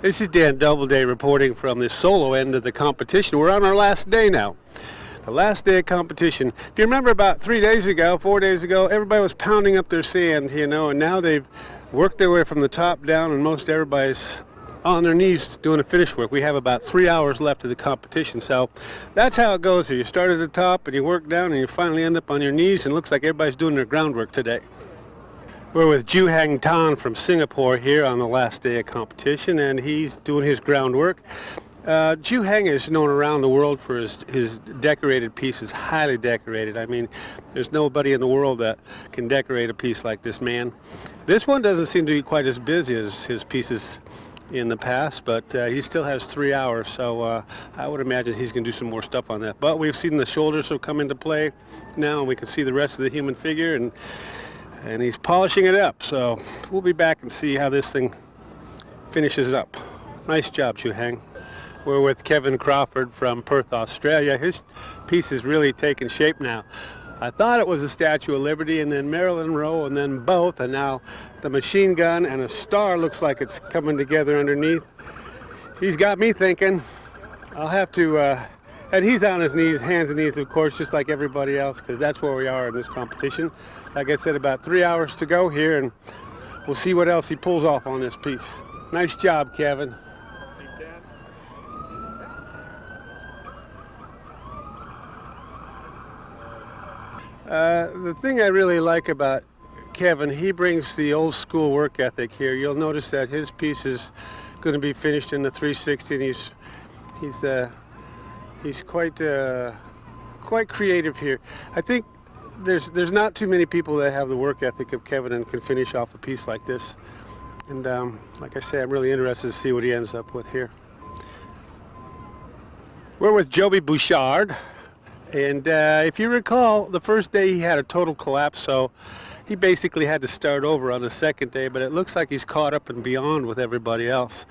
This is Dan Doubleday reporting from the solo end of the competition. We're on our last day now. The last day of competition. If you remember about 4 days ago, everybody was pounding up their sand, and now they've worked their way from the top down, and most everybody's on their knees doing the finish work. We have about 3 hours left of the competition, so that's how it goes here. You start at the top, and you work down, and you finally end up on your knees, and it looks like everybody's doing their groundwork today. We're with Ju Hang Tan from Singapore here on the last day of competition, and he's doing his groundwork. Ju Hang is known around the world for his decorated pieces, highly decorated. I mean, there's nobody in the world that can decorate a piece like this man. This one doesn't seem to be quite as busy as his pieces in the past, but he still has 3 hours, so I would imagine he's going to do some more stuff on that. But we've seen the shoulders have come into play now, and we can see the rest of the human figure, and he's polishing it up, so we'll be back and see how this thing finishes up. Nice job, Ju Hang. We're with Kevin Crawford from Perth, Australia. His piece is really taking shape now. I thought it was the Statue of Liberty, and then Marilyn Monroe, and then both, and now the machine gun and a star looks like it's coming together underneath. He's got me thinking I'll have to, and he's on his knees, hands and knees, of course, just like everybody else, because that's where we are in this competition. Like I said, about 3 hours to go here, and we'll see what else he pulls off on this piece. Nice job, Kevin. The thing I really like about Kevin, he brings the old school work ethic here. You'll notice that his piece is going to be finished in the 360, and he's quite creative here. I think there's not too many people that have the work ethic of Kevin and can finish off a piece like this. And like I say, I'm really interested to see what he ends up with here. We're with Joby Bouchard. And if you recall, the first day he had a total collapse, so he basically had to start over on the second day, but it looks like he's caught up and beyond with everybody else.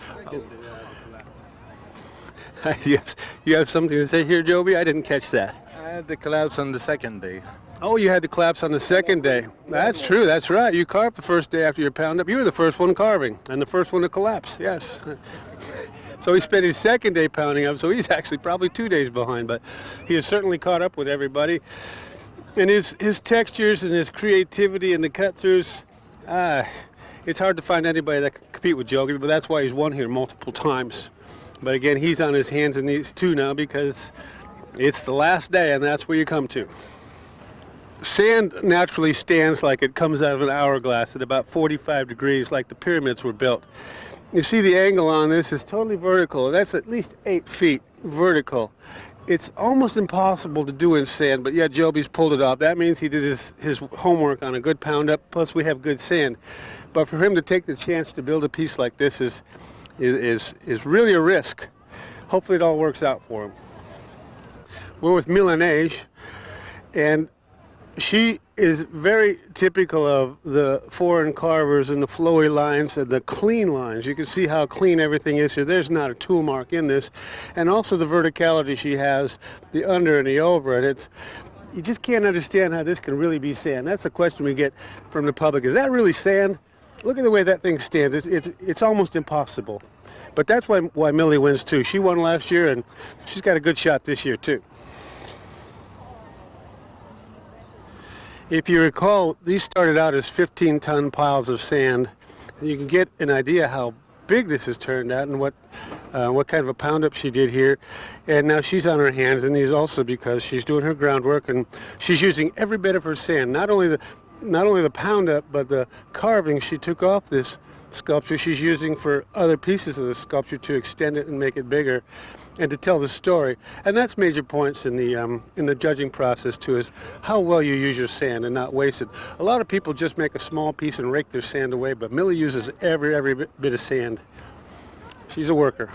You have something to say here, Joby? I didn't catch that. I had the collapse on the second day. Oh, you had the collapse on the second day. That's true, that's right. You carved the first day after your pound up. You were the first one carving and the first one to collapse, yes. So he spent his second day pounding up, so he's actually probably 2 days behind, but he has certainly caught up with everybody. And his textures and his creativity and the cut-throughs, it's hard to find anybody that can compete with Joby, but that's why he's won here multiple times. But again, he's on his hands and knees too now because it's the last day, and that's where you come to. Sand naturally stands like it comes out of an hourglass at about 45 degrees, like the pyramids were built. You see the angle on this is totally vertical. That's at least 8 feet vertical. It's almost impossible to do in sand, but yeah, Joby's pulled it off. That means he did his homework on a good pound up, plus we have good sand. But for him to take the chance to build a piece like this is really a risk. Hopefully it all works out for him. We're with Milanese, and she is very typical of the foreign carvers and the flowy lines and the clean lines. You can see how clean everything is here. There's not a tool mark in this. And also the verticality she has, the under and the over. And you just can't understand how this can really be sand. That's the question we get from the public. Is that really sand? Look at the way that thing stands. It's almost impossible. But that's why Millie wins too. She won last year, and she's got a good shot this year too. If you recall, these started out as 15-ton piles of sand. And you can get an idea how big this has turned out and what kind of a pound up she did here. And now she's on her hands and knees also because she's doing her groundwork and she's using every bit of her sand. Not only the pound up, but the carving she took off this sculpture she's using for other pieces of the sculpture to extend it and make it bigger and to tell the story. And that's major points in the judging process too, is how well you use your sand and not waste it. A lot of people just make a small piece and rake their sand away, but Millie uses every bit of sand. She's a worker.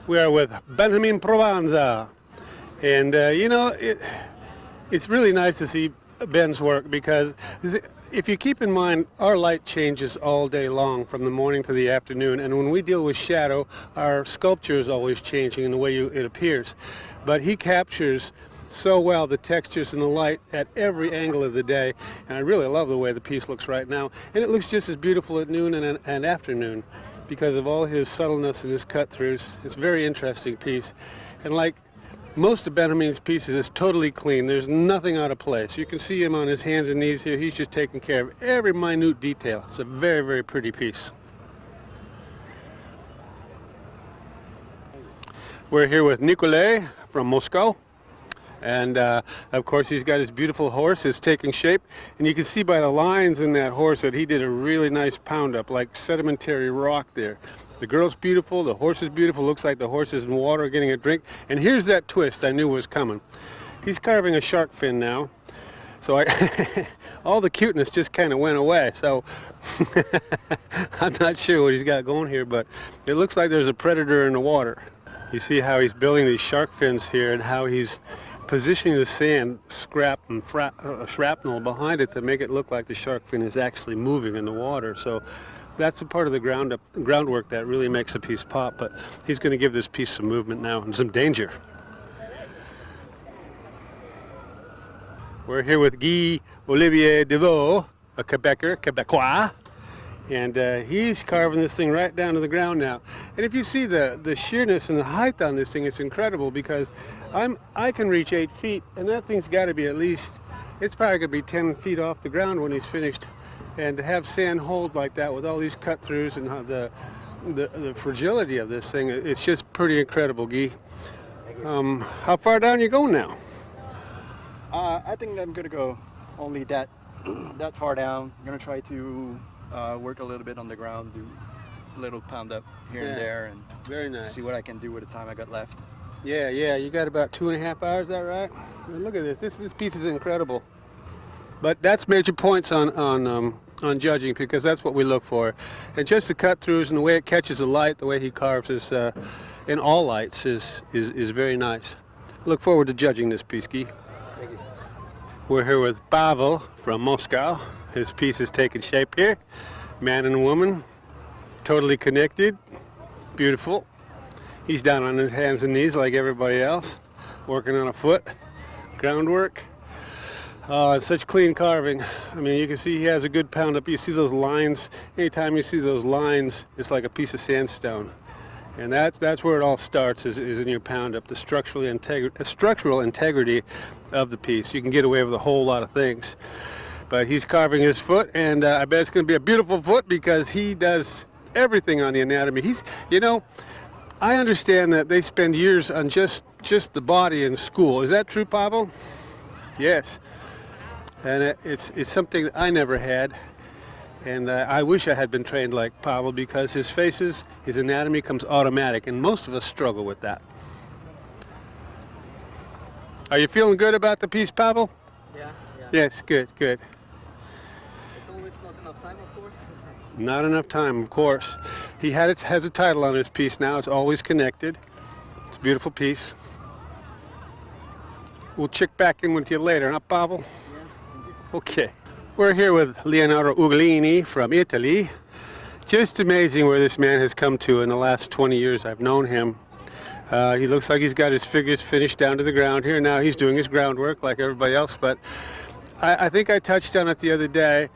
We are with Benjamin Provanza, and it's really nice to see Ben's work because if you keep in mind, our light changes all day long from the morning to the afternoon, and when we deal with shadow, our sculpture is always changing in the way it appears. But he captures so well the textures and the light at every angle of the day, and I really love the way the piece looks right now, and it looks just as beautiful at noon and afternoon. because of all his subtleness and his cut-throughs. It's a very interesting piece. And like most of Benjamin's pieces, it's totally clean. There's nothing out of place. You can see him on his hands and knees here. He's just taking care of every minute detail. It's a very, very pretty piece. We're here with Nikolay from Moscow. And of course he's got his beautiful horse. It's taking shape, and you can see by the lines in that horse that he did a really nice pound up, like sedimentary rock there. The girl's beautiful, the horse is beautiful. Looks like the horse is in water getting a drink. And here's that twist I knew was coming. He's carving a shark fin now, so all the cuteness just kind of went away. So I'm not sure what he's got going here, but it looks like there's a predator in the water. You see how he's building these shark fins here, and how he's positioning the sand scrap and shrapnel behind it to make it look like the shark fin is actually moving in the water. So that's a part of the groundwork that really makes a piece pop. But he's going to give this piece some movement now and some danger. We're here with Guy Olivier Deveau, a Quebecois. And he's carving this thing right down to the ground now. And if you see the sheerness and the height on this thing, it's incredible, because I can reach 8 feet, and that thing's got to be at least, it's probably going to be 10 feet off the ground when he's finished. And to have sand hold like that with all these cut-throughs and how the fragility of this thing, it's just pretty incredible, Guy. How far down you going now? I think I'm going to go only that far down. I'm going to try to work a little bit on the ground, do a little pound up here and there, and very nice. See what I can do with the time I got left. Yeah, you got about 2.5 hours, is that right? I mean, look at this. This piece is incredible. But that's major points on judging, because that's what we look for. And just the cut throughs and the way it catches the light, the way he carves is in all lights is very nice. Look forward to judging this piece, Guy. Thank you. We're here with Pavel from Moscow. His piece is taking shape here. Man and woman, totally connected, beautiful. He's down on his hands and knees like everybody else, working on a foot, groundwork. It's such clean carving. I mean, you can see he has a good pound up. You see those lines. Anytime you see those lines, it's like a piece of sandstone. And that's where it all starts, is in your pound up, the structural integrity of the piece. You can get away with a whole lot of things. But he's carving his foot, and I bet it's going to be a beautiful foot, because he does everything on the anatomy. I understand that they spend years on just the body in school. Is that true, Pavel? Yes. And it's something that I never had. And I wish I had been trained like Pavel, because his anatomy comes automatic, and most of us struggle with that. Are you feeling good about the piece, Pavel? Yeah. Yes, good. It's always not enough time, of course. Not enough time, of course. He has a title on his piece now. It's Always Connected. It's a beautiful piece. We'll check back in with you later, huh, Pavel? Yeah, thank you. Okay. We're here with Leonardo Ugolini from Italy. Just amazing where this man has come to in the last 20 years I've known him. He looks like he's got his figures finished down to the ground here. Now he's doing his groundwork like everybody else, but I think I touched on it the other day.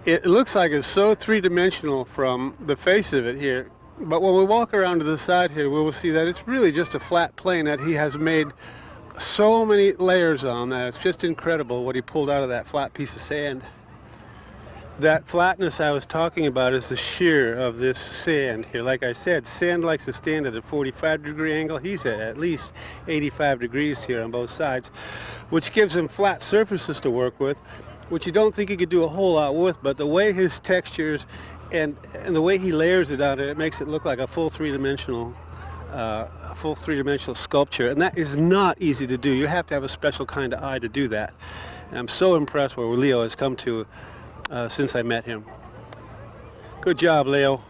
It looks like it's so three-dimensional from the face of it here, but when we walk around to the side here, we will see that it's really just a flat plane that he has made so many layers on that. It's just incredible what he pulled out of that flat piece of sand. That flatness I was talking about is the shear of this sand here. Like I said, sand likes to stand at a 45-degree angle. He's at least 85 degrees here on both sides, which gives him flat surfaces to work with, which you don't think he could do a whole lot with, but the way his textures and the way he layers it out, it makes it look like a full three-dimensional sculpture, and that is not easy to do. You have to have a special kind of eye to do that. And I'm so impressed where Leo has come to since I met him. Good job, Leo.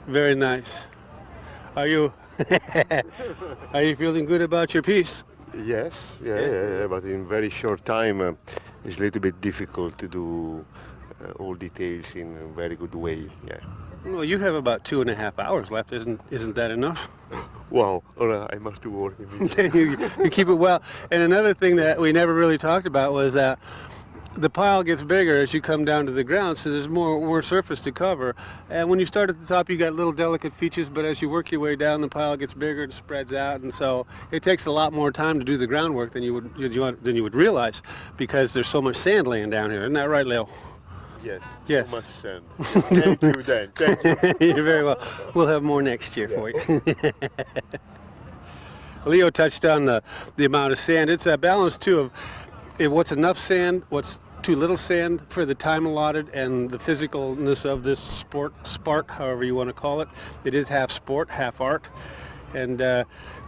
Very nice. Are you feeling good about your piece? Yes, yeah, but in very short time it's a little bit difficult to do all details in a very good way. Yeah. Well, you have about 2.5 hours left. Isn't that enough? Wow, I must work. you keep it well. And another thing that we never really talked about was that the pile gets bigger as you come down to the ground, so there's more surface to cover. And when you start at the top, you got little delicate features, but as you work your way down, the pile gets bigger and spreads out, and so it takes a lot more time to do the groundwork than you would realize, because there's so much sand laying down here. Isn't that right, Leo? Yes. Yes. So much sand. Thank you, Dan. Thank you. You're very well. We'll have more next year for you. Leo touched on the amount of sand. It's a balance too of what's enough sand, what's too little sand for the time allotted, and the physicalness of this sport, however you want to call it. It is half sport, half art, and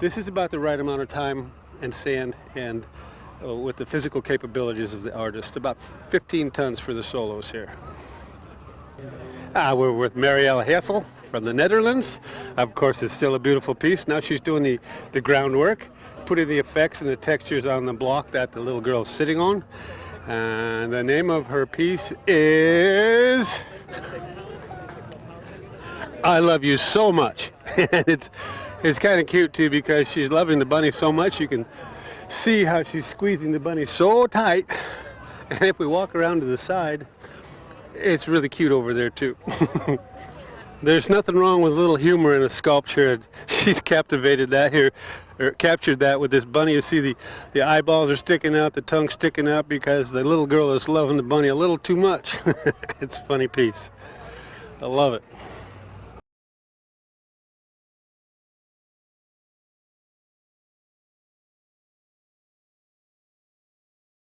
this is about the right amount of time and sand, and with the physical capabilities of the artist. About 15 tons for the solos here. We're with Marielle Hessel from the Netherlands. Of course, it's still a beautiful piece. Now she's doing the groundwork, putting the effects and the textures on the block that the little girl's sitting on. And the name of her piece is I Love You So Much. And it's kind of cute too, because she's loving the bunny so much. You can see how she's squeezing the bunny so tight. And if we walk around to the side, it's really cute over there too. There's nothing wrong with a little humor in a sculpture. She's captivated that here, or captured that with this bunny. You see the eyeballs are sticking out, the tongue sticking out, because the little girl is loving the bunny a little too much. It's a funny piece. I love it.